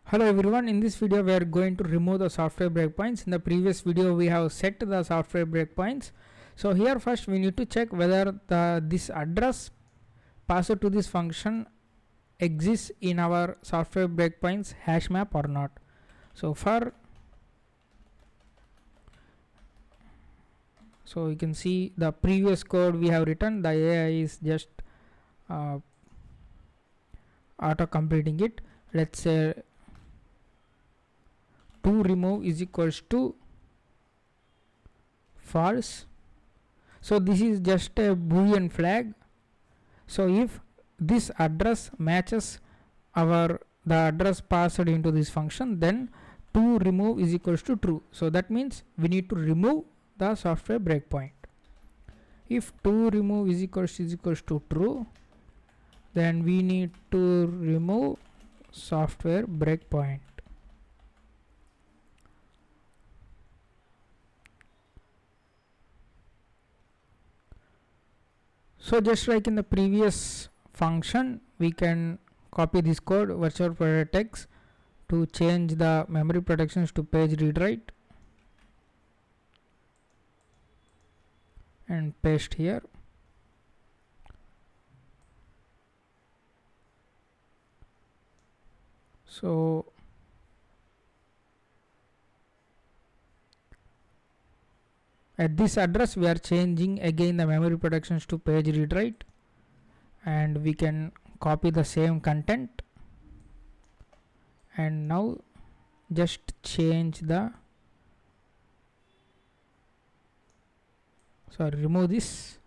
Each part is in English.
Hello everyone, in this video we are going to remove the software breakpoints. In the previous video we have set the software breakpoints. So here first we need to check whether this address passed to this function exists in our software breakpoints hash map or not. So you can see the previous code we have written, the AI is just auto completing it. Let's say to remove is equals to false. So this is just a boolean flag. So if this address matches the address passed into this function, then to remove is equals to true. So that means we need to remove the software breakpoint. If to remove is equals to true, then we need to remove software breakpoint. So just like in the previous function, we can copy this code virtual protect text to change the memory protections to page read write and paste here. So at this address we are changing again the memory protections to page read write, and we can copy the same content, and now just change remove this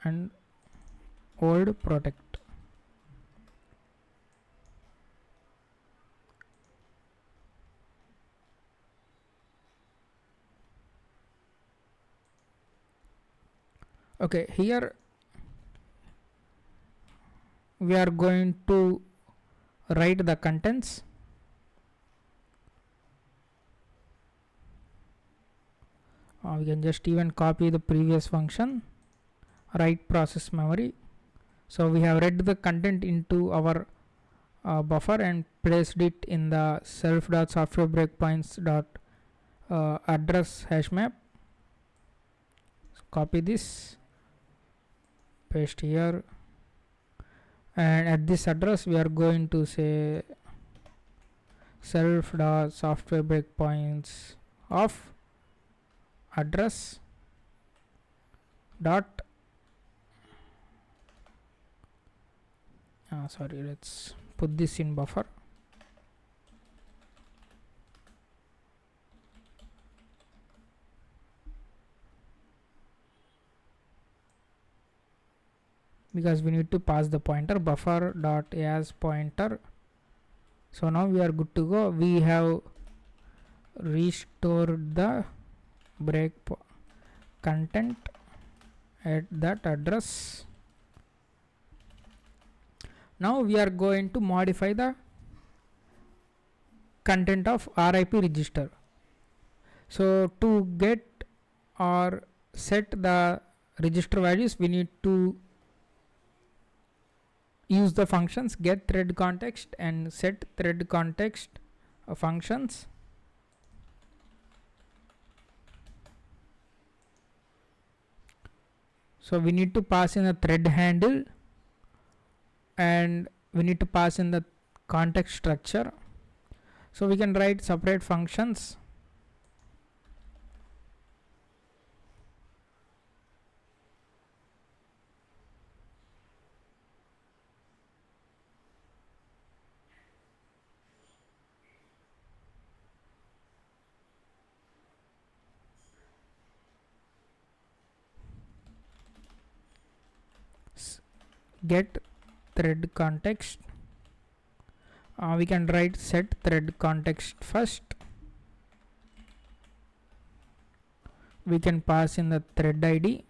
and old protect. Okay, here we are going to write the contents. We can just even copy the previous function, write process memory. So we have read the content into our buffer and placed it in the self.softwarebreakpoints.address hash map. So copy this, paste here, and at this address we are going to say self.softwarebreakpoints of address dot let's put this in buffer. Because we need to pass the pointer buffer dot as pointer. So now we are good to go. We have restored the break content at that address. Now we are going to modify the content of RIP register. So to get or set the register values, we need to use the functions get thread context and set thread context functions. So we need to pass in a thread handle, and we need to pass in the context structure. So we can write separate functions. Get thread context. We can write set thread context first. We can pass in the thread ID.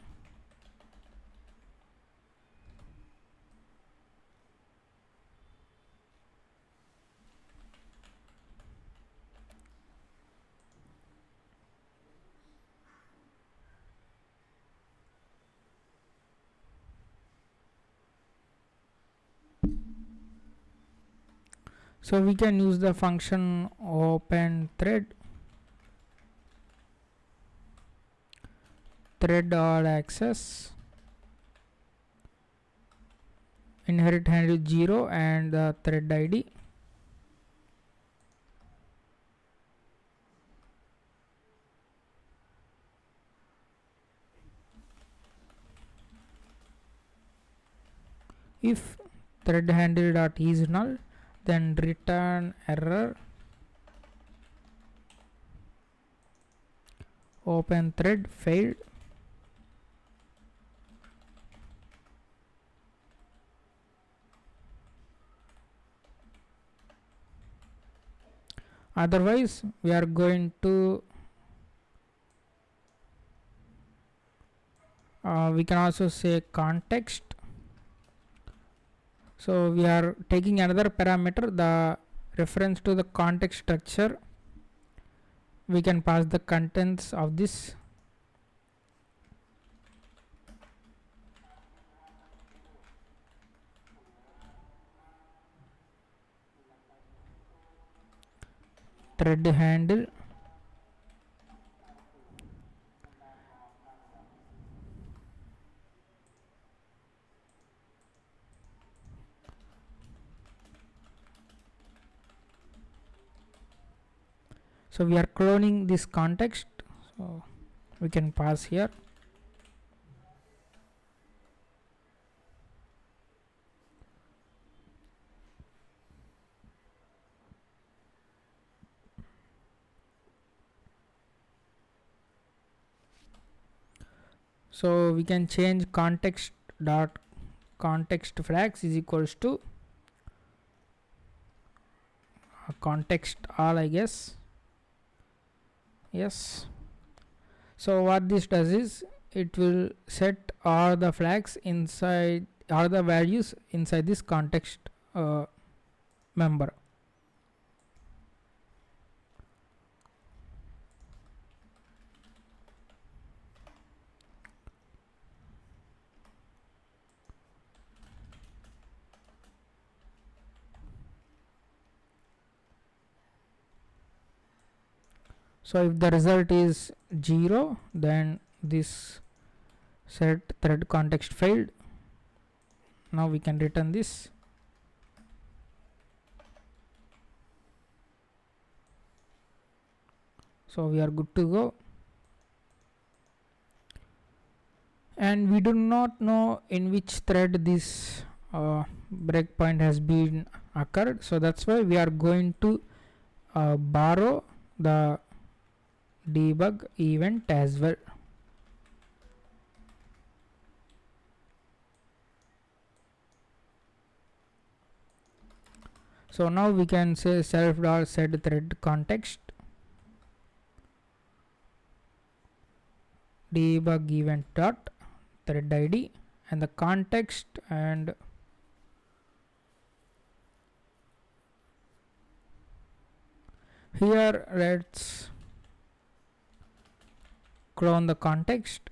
So we can use the function open thread all access, inherit handle 0 and the thread ID. If thread handle dot is null, then return error open thread failed. Otherwise we are going to we can also say context. So we are taking another parameter, the reference to the context structure. We can pass the contents of this. Thread handle so we are cloning this context, so we can pass here. So we can change context dot context flags is equals to context all, I guess. Yes. So what this does is it will set all the flags inside, all the values inside this context member. So if the result is 0, then this set thread context failed. Now we can return this. So we are good to go. And we do not know in which thread this breakpoint has been occurred. So that's why we are going to borrow the debug event as well. So now we can say self.set thread context debug event dot thread ID and the context, and here let's clone the context.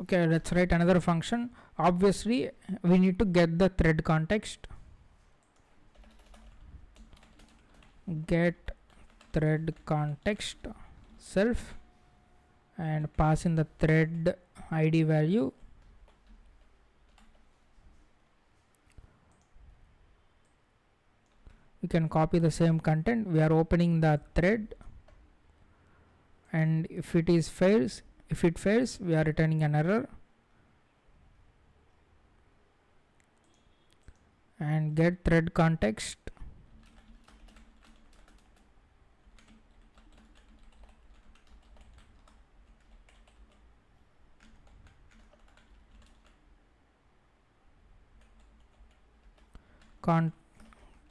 Okay, let's write another function. Obviously we need to get the thread context. Get thread context self and pass in the thread ID value. We can copy the same content. We are opening the thread, and if it fails, we are returning an error. And get thread context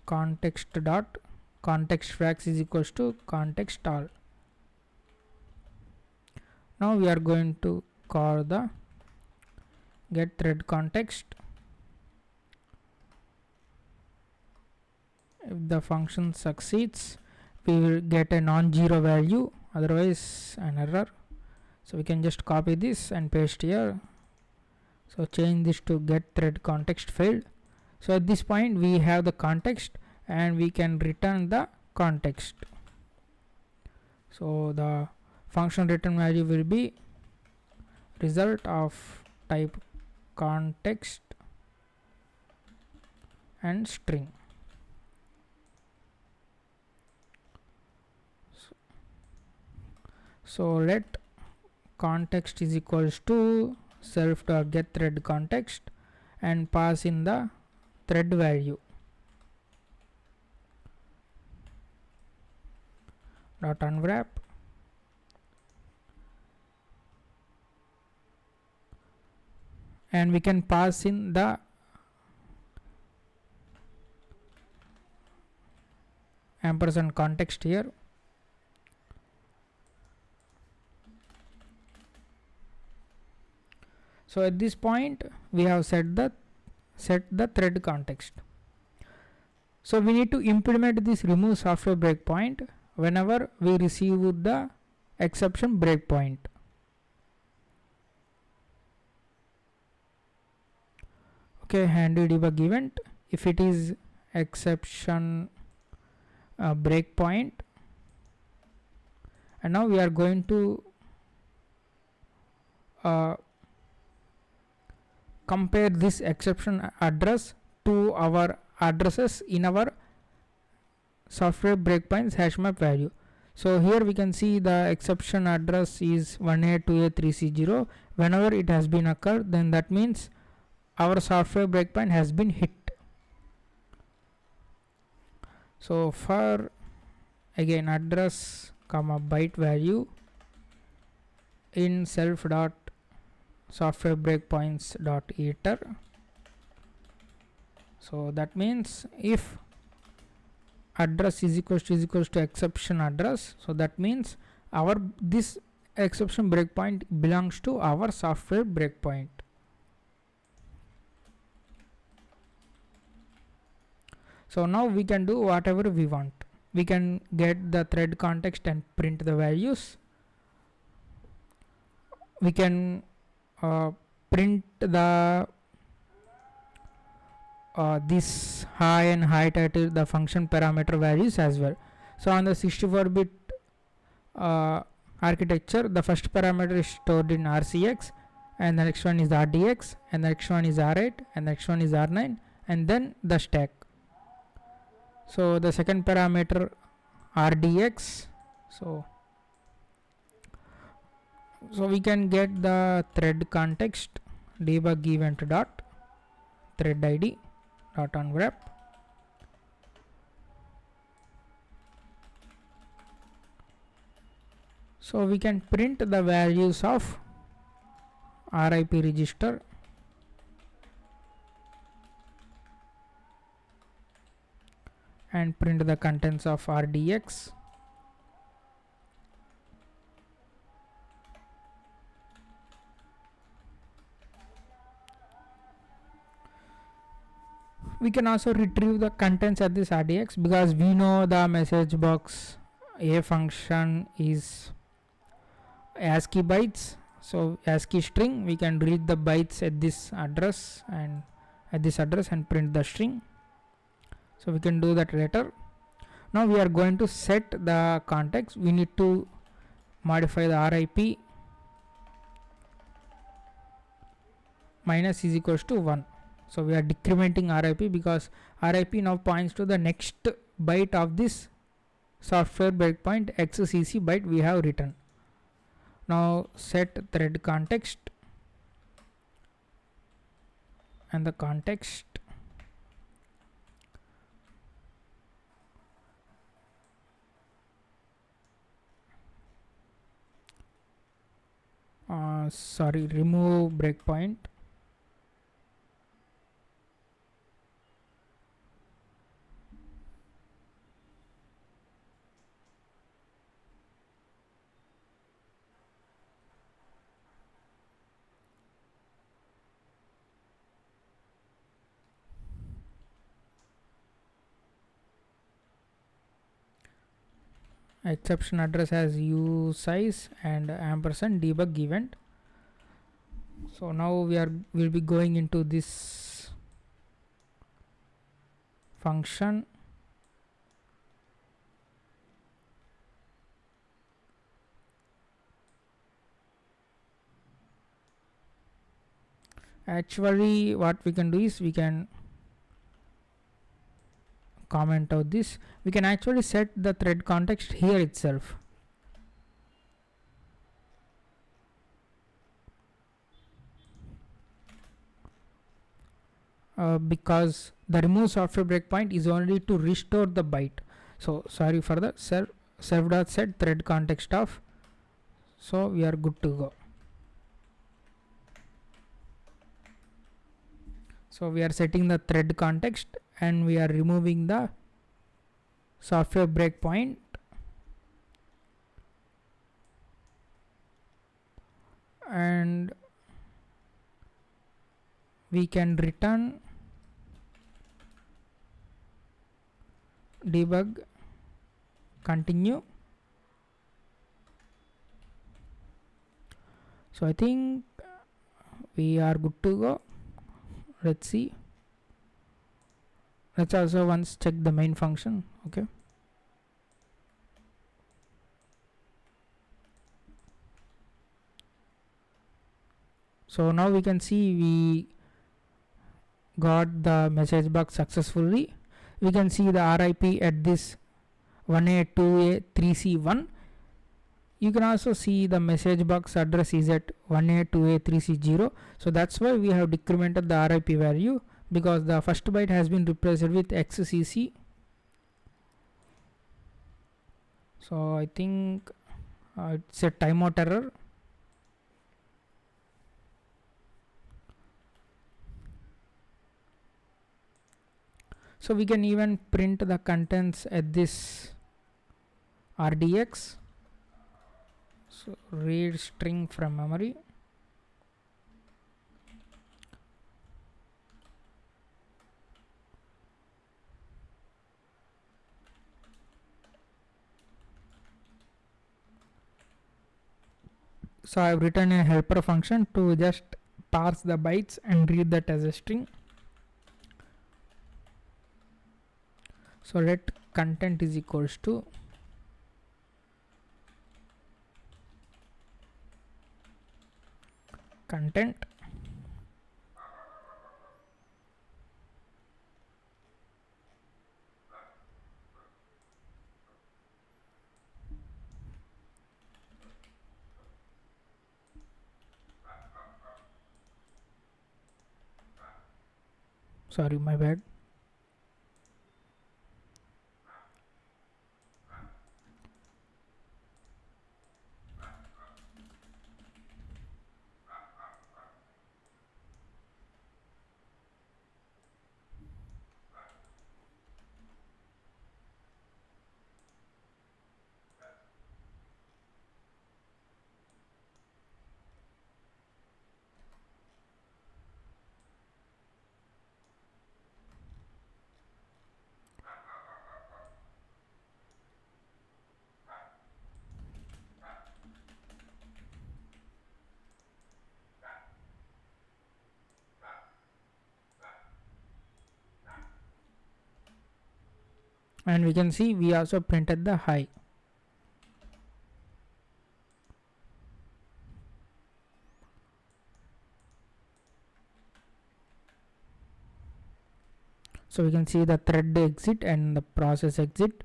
context dot context flags is equals to context all. Now we are going to call the get thread context the function succeeds, we will get a non-zero value, otherwise an error. So we can just copy this and paste here. So change this to get thread context failed. So at this point we have the context and we can return the context. So the function return value will be result of type context and string. So let context is equals to self dot get thread context and pass in the thread value dot unwrap, and we can pass in the ampersand context here. So at this point we have set the thread context. So we need to implement this remove software breakpoint whenever we receive the exception breakpoint. Okay, handle debug event. If it is exception breakpoint, and now we are going to compare this exception address to our addresses in our software breakpoints hashmap value. So here we can see the exception address is 182A3C0. Whenever it has been occurred, then that means our software breakpoint has been hit. So for again address comma byte value in self dot software breakpoints dot iter. So that means if address is equals to exception address, so that means our this exception breakpoint belongs to our software breakpoint. So now we can do whatever we want. We can get the thread context and print the values. We can print the this high and high title, the function parameter values as well. So on the 64-bit architecture, the first parameter is stored in RCX, and the next one is RDX, and the next one is R8, and the next one is R9, and then the stack. So the second parameter RDX, so we can get the thread context debug event dot thread id dot unwrap. So we can print the values of RIP register and print the contents of RDX. We can also retrieve the contents at this RDX because we know the message box a function is ASCII bytes. So ASCII string, we can read the bytes at this address and print the string. So we can do that later. Now we are going to set the context. We need to modify the RIP minus is equals to 1. So we are decrementing RIP because RIP now points to the next byte of this software breakpoint XCC byte we have written. Now set thread context and the context remove breakpoint. exception address as use size and ampersand debug event. So now we'll be going into this function. Actually what we can do is we can comment out this. We can actually set the thread context here itself. Because the remove software breakpoint is only to restore the byte. So sorry for the self.set thread context of. So we are good to go. So we are setting the thread context and we are removing the software breakpoint. And we can return debug continue. So I think we are good to go. Let's see. Let's also once check the main function. Okay. So now we can see we got the message box successfully. We can see the RIP at this 1A, 2A, 3C1. You can also see the message box address is at 1A, 2A, 3C0. So that's why we have decremented the RIP value, because the first byte has been replaced with XCC. So I think it's a timeout error. So we can even print the contents at this RDX. So read string from memory. So I have written a helper function to just parse the bytes and read that as a string. So let content is equals to content sorry, my bad. And we can see we also printed the high. So we can see the thread exit and the process exit.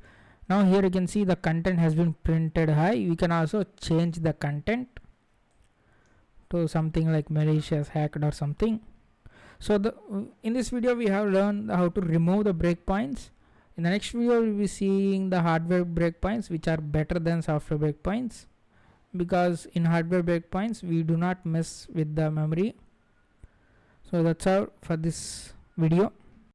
Now here you can see the content has been printed high. We can also change the content to something like malicious, hacked or something. So in this video we have learned how to remove the breakpoints. In the next video we will be seeing the hardware breakpoints, which are better than software breakpoints, because in hardware breakpoints we do not mess with the memory. So that's all for this video.